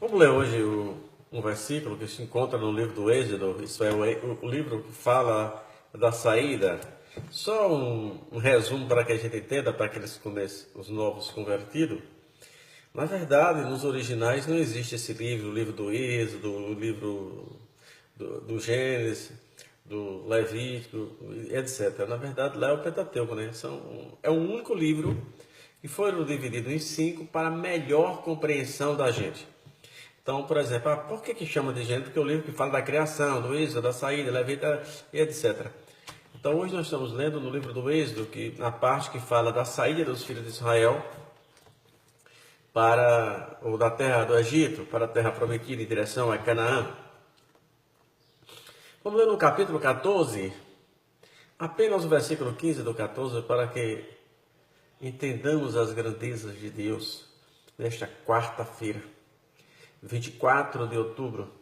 Vamos ler hoje um versículo que se encontra no livro do Êxodo, isso é o livro que fala da saída. Só um resumo para que a gente entenda, para aqueles os novos convertidos. Na verdade, nos originais não existe esse livro, o livro do Êxodo, o livro do Gênesis, do Levítico, etc. Na verdade, lá é o Pentateuco, né? É um único livro que foi dividido em 5 para melhor compreensão da gente. Então, por exemplo, por que chama de Gênesis? Porque é o livro que fala da criação, do Êxodo, da saída, Levítico, etc. Então, hoje nós estamos lendo no livro do Êxodo, na parte que fala da saída dos filhos de Israel ou da terra do Egito, para a terra prometida em direção a Canaã. Vamos ler no capítulo 14, apenas o versículo 15 do 14, para que entendamos as grandezas de Deus nesta quarta-feira, 24 de outubro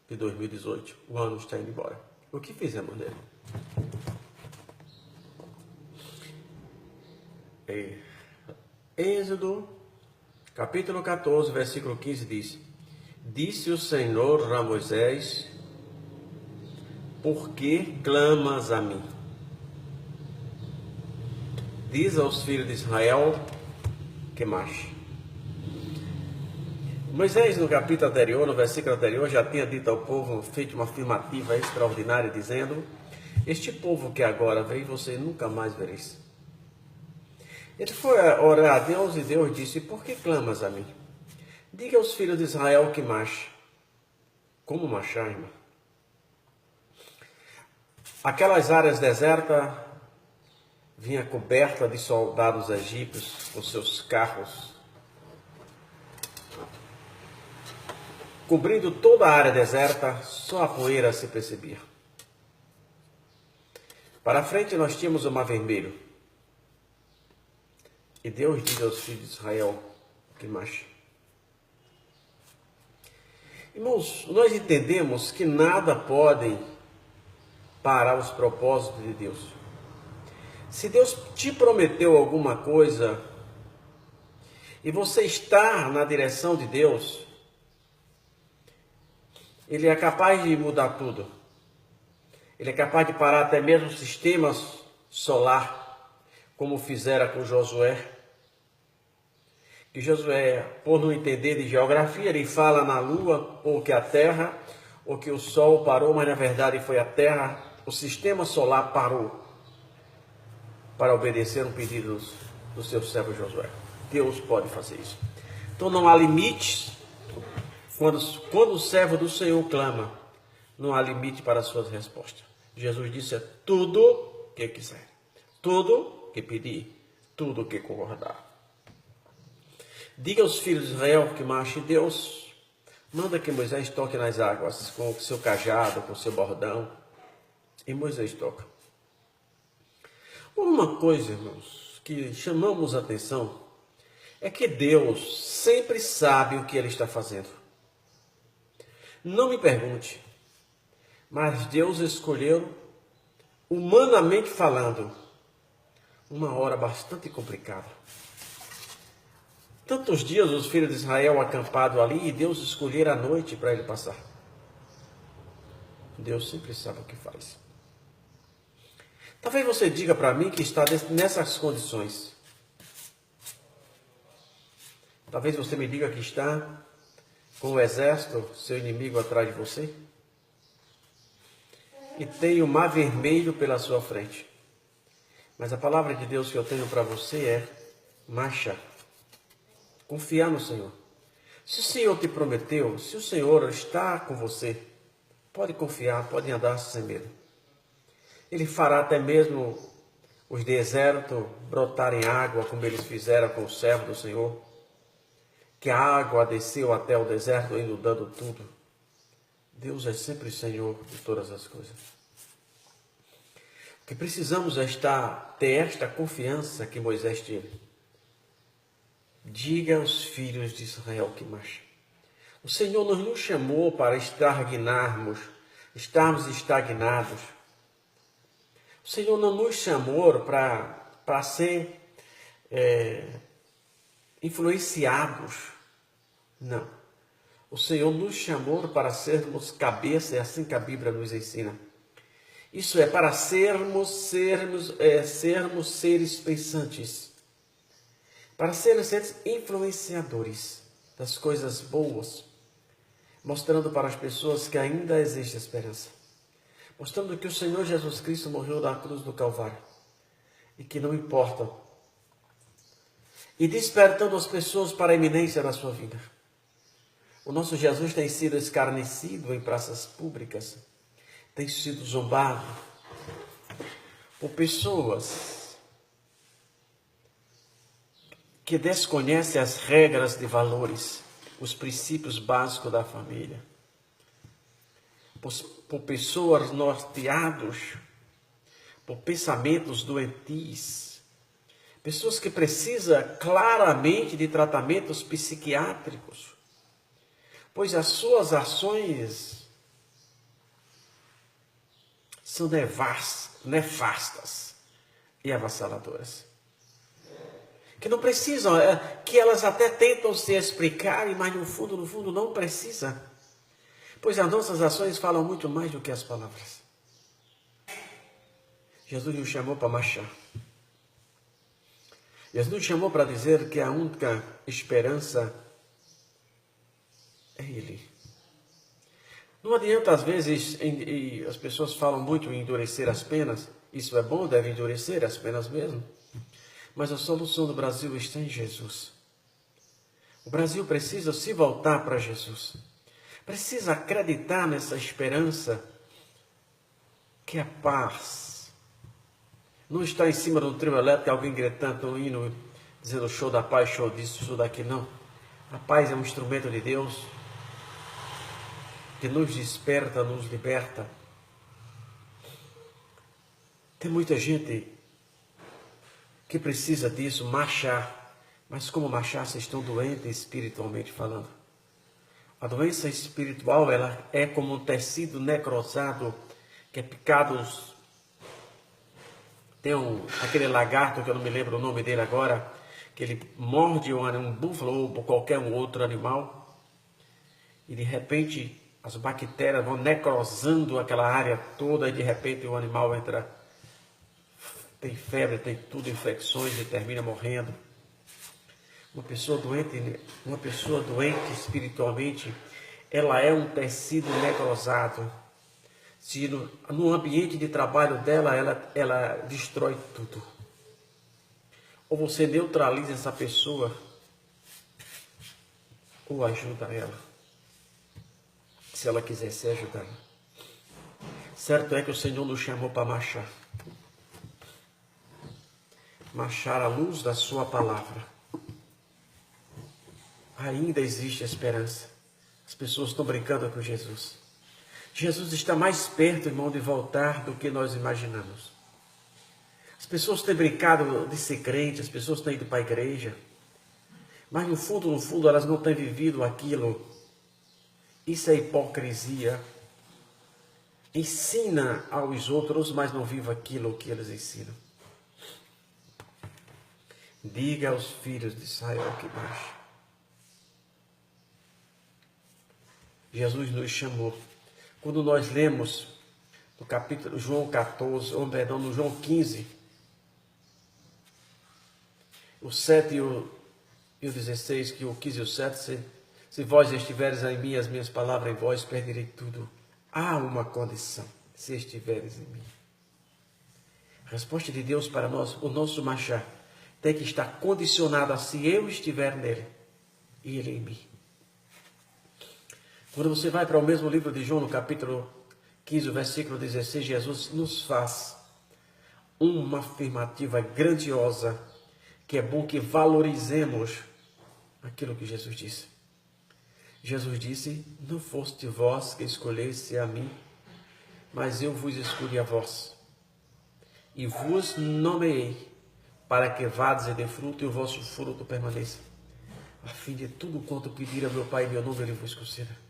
de 2018. O ano está indo embora. O que fizemos nele? Êxodo, capítulo 14, versículo 15 diz: Disse o Senhor a Moisés: Por que clamas a mim? Diz aos filhos de Israel que marche. Moisés, no capítulo anterior, no versículo anterior, já tinha dito ao povo, feito uma afirmativa extraordinária, dizendo: Este povo que agora vem, você nunca mais vereis. Ele foi orar a Deus e Deus disse: Por que clamas a mim? Diga aos filhos de Israel que marche. Como marchar, irmão? Aquelas áreas desertas vinha coberta de soldados egípcios com seus carros, cobrindo toda a área deserta, só a poeira se percebia. Para frente nós tínhamos o Mar Vermelho. E Deus diz aos filhos de Israel que marche. Irmãos, nós entendemos que nada pode parar os propósitos de Deus. Se Deus te prometeu alguma coisa e você está na direção de Deus, Ele é capaz de mudar tudo. Ele é capaz de parar até mesmo o sistema solar, como fizera com Josué. Que Josué, por não entender de geografia, ele fala na lua, ou que a terra, ou que o sol parou, mas na verdade foi a terra, o sistema solar parou para obedecer um pedido do seu servo Josué. Deus pode fazer isso. Então não há limites. Quando o servo do Senhor clama, não há limite para as suas respostas. Jesus disse: é tudo que quiser, tudo que pedir, tudo que concordar. Diga aos filhos de Israel que marche. Deus manda que Moisés toque nas águas com o seu cajado, com o seu bordão. E Moisés toca. Uma coisa, irmãos, que chamamos a atenção é que Deus sempre sabe o que Ele está fazendo. Não me pergunte, mas Deus escolheu, humanamente falando, uma hora bastante complicada. Tantos dias os filhos de Israel acampados ali e Deus escolher a noite para ele passar. Deus sempre sabe o que faz. Talvez você diga para mim que está nessas condições. Talvez você me diga que está com o exército, seu inimigo atrás de você. E tem o Mar Vermelho pela sua frente. Mas a palavra de Deus que eu tenho para você é: marcha. Confiar no Senhor. Se o Senhor te prometeu, se o Senhor está com você, pode confiar, pode andar sem medo. Ele fará até mesmo os desertos brotarem água, como eles fizeram com o servo do Senhor, que a água desceu até o deserto, inundando tudo. Deus é sempre Senhor de todas as coisas. O que precisamos é ter esta confiança que Moisés teve. Diga aos filhos de Israel que marchem. O Senhor nos chamou para estarmos estagnados. O Senhor não nos chamou para ser influenciados. Não. O Senhor nos chamou para sermos cabeça, é assim que a Bíblia nos ensina. Isso é, para sermos seres pensantes, para sermos seres influenciadores das coisas boas, mostrando para as pessoas que ainda existe esperança, mostrando que o Senhor Jesus Cristo morreu na cruz do Calvário e que não importa, e despertando as pessoas para a iminência da sua vida. O nosso Jesus tem sido escarnecido em praças públicas, tem sido zombado por pessoas que desconhecem as regras de valores, os princípios básicos da família, por pessoas norteadas por pensamentos doentios, pessoas que precisam claramente de tratamentos psiquiátricos, pois as suas ações são nefastas e avassaladoras. Que não precisam, que elas até tentam se explicar, mas no fundo não precisa. Pois as nossas ações falam muito mais do que as palavras. Jesus nos chamou para marchar. Jesus nos chamou para dizer que a única esperança é Ele. Não adianta, às vezes, e as pessoas falam muito em endurecer as penas. Isso é bom, deve endurecer as penas mesmo. Mas a solução do Brasil está em Jesus. O Brasil precisa se voltar para Jesus. Precisa acreditar nessa esperança que a paz não está em cima de um trio elétrico, alguém gritando um hino, dizendo show da paz, show disso, show daquilo, não. A paz é um instrumento de Deus que nos desperta, nos liberta. Tem muita gente que precisa disso, marchar, mas como marchar se estão doentes espiritualmente falando? A doença espiritual, ela é como um tecido necrosado que é picado. Tem aquele lagarto, que eu não me lembro o nome dele agora, que ele morde um búfalo ou qualquer outro animal, e de repente as bactérias vão necrosando aquela área toda, e de repente o animal entra, tem febre, tem tudo, infecções, e termina morrendo. Uma pessoa doente espiritualmente, ela é um tecido necrosado. Se no ambiente de trabalho dela, ela destrói tudo. Ou você neutraliza essa pessoa, ou ajuda ela, se ela quiser ser ajudada. Certo é que o Senhor nos chamou para marchar. Marchar à luz da sua palavra. Ainda existe esperança. As pessoas estão brincando com Jesus. Jesus está mais perto, irmão, de voltar do que nós imaginamos. As pessoas têm brincado de ser crente, as pessoas têm ido para a igreja, mas no fundo, elas não têm vivido aquilo. Isso é hipocrisia. Ensina aos outros, mas não vive aquilo que eles ensinam. Diga aos filhos de Israel que baixe. Jesus nos chamou. Quando nós lemos no capítulo João 14, no João 15, o 7 e o 16, que o 15 e o 7, se vós estiveres em mim, as minhas palavras em vós, perderei tudo. Há uma condição, se estiveres em mim. A resposta de Deus para nós, o nosso marchar, tem que estar condicionado a se eu estiver nele e ele em mim. Quando você vai para o mesmo livro de João, no capítulo 15, versículo 16, Jesus nos faz uma afirmativa grandiosa, que é bom que valorizemos aquilo que Jesus disse. Jesus disse: não foste vós que escolheste a mim, mas eu vos escolhi a vós, e vos nomeei, para que vades e dê fruto, e o vosso fruto permaneça, a fim de tudo quanto pedir a meu Pai em meu nome, ele vos conceda.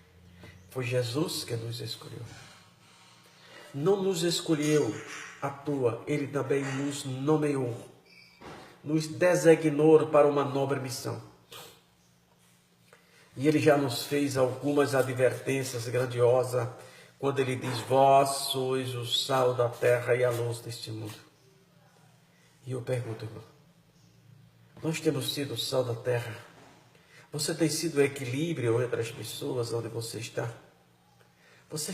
Foi Jesus que nos escolheu. Não nos escolheu à toa, ele também nos nomeou, nos designou para uma nobre missão. E ele já nos fez algumas advertências grandiosas quando ele diz: vós sois o sal da terra e a luz deste mundo. E eu pergunto, irmão, nós temos sido o sal da terra? Você tem sido o equilíbrio entre as pessoas onde você está? Você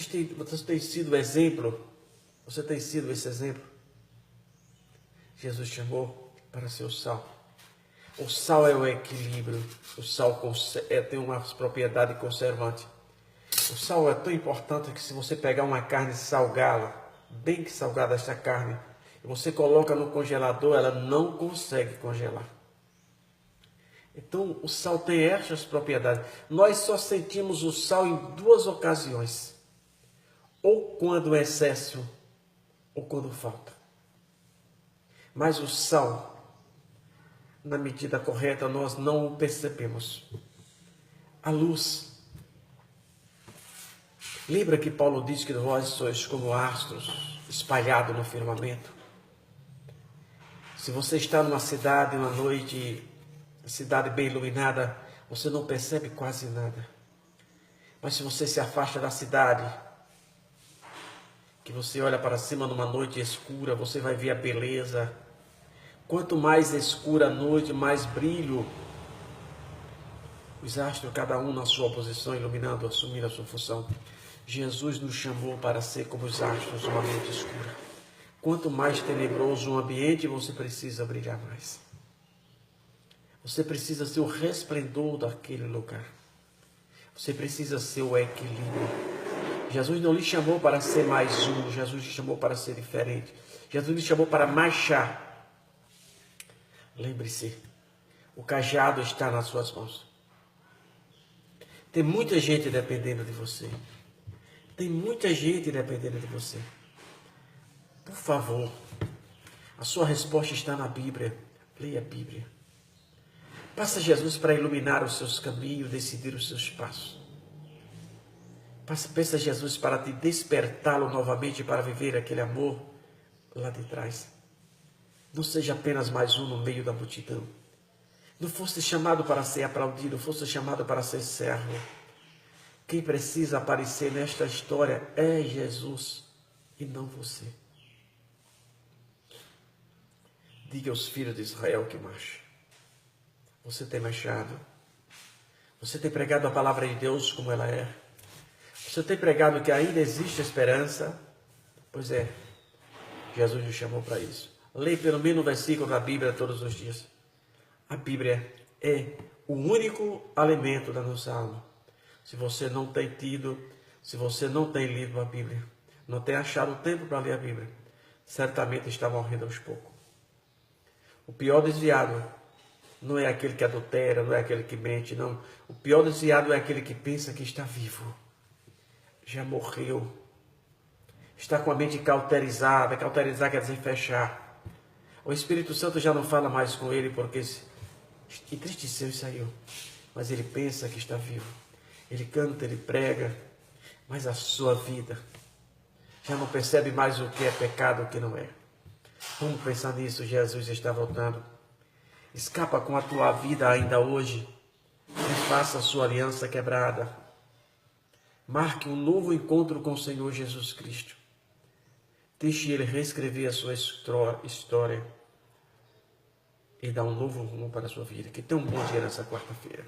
tem sido o exemplo? Você tem sido esse exemplo? Jesus chamou para ser o sal. O sal é o equilíbrio. O sal tem uma propriedade conservante. O sal é tão importante que se você pegar uma carne salgada, bem salgada essa carne, e você coloca no congelador, ela não consegue congelar. Então, o sal tem estas propriedades. Nós só sentimos o sal em duas ocasiões. Ou quando é excesso, ou quando falta. Mas o sal, na medida correta, nós não o percebemos. A luz. Lembra que Paulo diz que vós sois como astros espalhados no firmamento? Se você está numa cidade, uma noite, cidade bem iluminada, você não percebe quase nada. Mas se você se afasta da cidade, que você olha para cima numa noite escura, você vai ver a beleza. Quanto mais escura a noite, mais brilho. Os astros, cada um na sua posição, iluminando, assumindo a sua função. Jesus nos chamou para ser como os astros numa noite escura. Quanto mais tenebroso o ambiente, você precisa brilhar mais. Você precisa ser o resplendor daquele lugar. Você precisa ser o equilíbrio. Jesus não lhe chamou para ser mais um. Jesus lhe chamou para ser diferente. Jesus lhe chamou para marchar. Lembre-se, o cajado está nas suas mãos. Tem muita gente dependendo de você. Tem muita gente dependendo de você. Por favor, a sua resposta está na Bíblia. Leia a Bíblia. Peça a Jesus para iluminar os seus caminhos, decidir os seus passos. Peça a Jesus para te despertá-lo novamente para viver aquele amor lá de trás. Não seja apenas mais um no meio da multidão. Não fosse chamado para ser aplaudido, fosse chamado para ser servo. Quem precisa aparecer nesta história é Jesus e não você. Diga aos filhos de Israel que marchem. Você tem marchado? Você tem pregado a palavra de Deus como ela é? Você tem pregado que ainda existe esperança? Pois é, Jesus nos chamou para isso. Leia pelo menos um versículo da Bíblia todos os dias. A Bíblia é o único alimento da nossa alma. Se você não tem tido, se você não tem lido a Bíblia, não tem achado tempo para ler a Bíblia, certamente está morrendo aos poucos. O pior desviado não é aquele que adultera, não é aquele que mente, não. O pior desviado é aquele que pensa que está vivo. Já morreu. Está com a mente cauterizada. Cauterizar quer dizer fechar. O Espírito Santo já não fala mais com ele porque entristeceu e saiu. Mas ele pensa que está vivo. Ele canta, ele prega. Mas a sua vida já não percebe mais o que é pecado e o que não é. Vamos pensar nisso. Jesus está voltando. Escapa com a tua vida ainda hoje. E faça a sua aliança quebrada. Marque um novo encontro com o Senhor Jesus Cristo. Deixe Ele reescrever a sua história e dar um novo rumo para a sua vida. Que tenha um bom dia nessa quarta-feira.